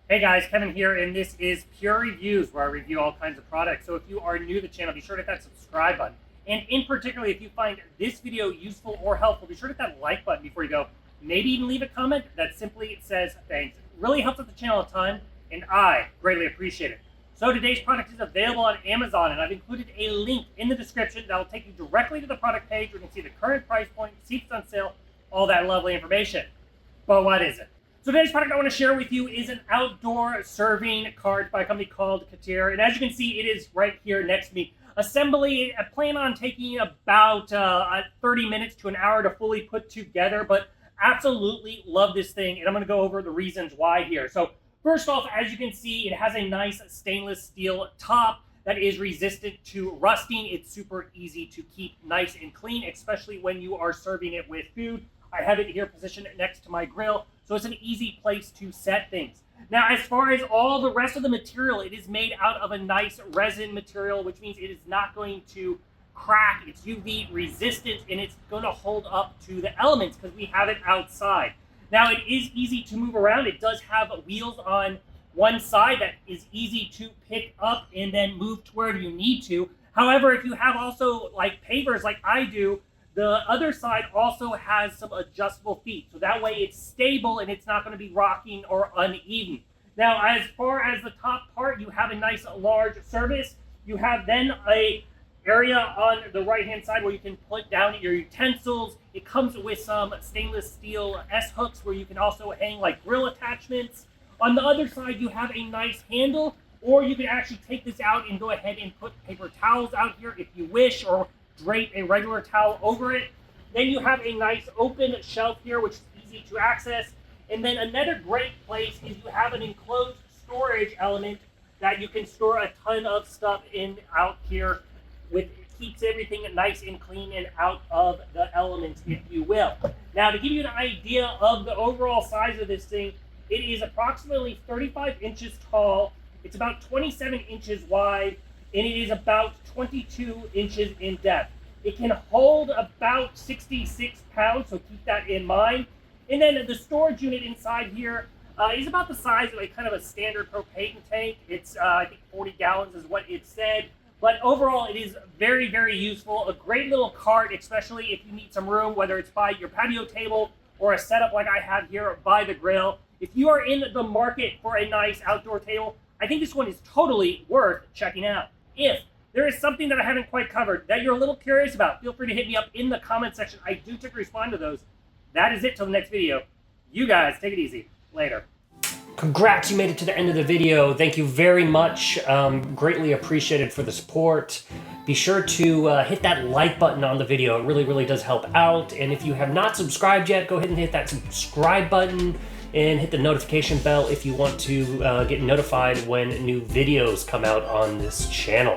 Hey guys, Kevin here, and this is Pure Reviews, where I review all kinds of products. So if you are new to the channel, be sure to hit that subscribe button. And in particular, if you find this video useful or helpful, be sure to hit that like button before you go. Maybe even leave a comment that simply says thanks. It really helps out the channel a ton, and I greatly appreciate it. So today's product is available on Amazon, and I've included a link in the description that will take you directly to the product page where you can see the current price point, see if it's on sale, all that lovely information. But what is it? So today's product I want to share with you is an outdoor serving cart by a company called Keter. And as you can see, it is right here next to me. Assembly, I plan on taking about 30 minutes to an hour to fully put together, but absolutely love this thing. And I'm going to go over the reasons why here. So first off, as you can see, it has a nice stainless steel top that is resistant to rusting. It's super easy to keep nice and clean, especially when you are serving it with food. I have it here positioned next to my grill, so it's an easy place to set things. Now, as far as all the rest of the material, it is made out of a nice resin material, which means it is not going to crack. It's UV resistant, and it's going to hold up to the elements because we have it outside. Now, it is easy to move around. It does have wheels on one side that is easy to pick up and then move to wherever you need to. However, if you have also like pavers like I do, the other side also has some adjustable feet, so that way it's stable and it's not going to be rocking or uneven. Now, as far as the top part, you have a nice large service. You have then a area on the right-hand side where you can put down your utensils. It comes with some stainless steel S-hooks where you can also hang like grill attachments. On the other side, you have a nice handle, or you can actually take this out and go ahead and put paper towels out here if you wish, or drape a regular towel over it. Then you have a nice open shelf here, which is easy to access. And then another great place is you have an enclosed storage element that you can store a ton of stuff in out here. It keeps everything nice and clean and out of the elements, if you will. Now, to give you an idea of the overall size of this thing, it is approximately 35 inches tall. It's about 27 inches wide, and it is about 22 inches in depth. It can hold about 66 pounds, so keep that in mind. And then the storage unit inside here is about the size of a kind of a standard propane tank. It's, I think 40 gallons is what it said. But overall, it is very, very useful. A great little cart, especially if you need some room, whether it's by your patio table or a setup like I have here by the grill. If you are in the market for a nice outdoor table, I think this one is totally worth checking out. If there is something that I haven't quite covered that you're a little curious about, feel free to hit me up in the comment section. I do typically respond to those. That is it till the next video. You guys take it easy. Later. Congrats, you made it to the end of the video. Thank you very much. Greatly appreciated for the support. Be sure to hit that like button on the video. It really, really does help out. And if you have not subscribed yet, go ahead and hit that subscribe button and hit the notification bell if you want to get notified when new videos come out on this channel.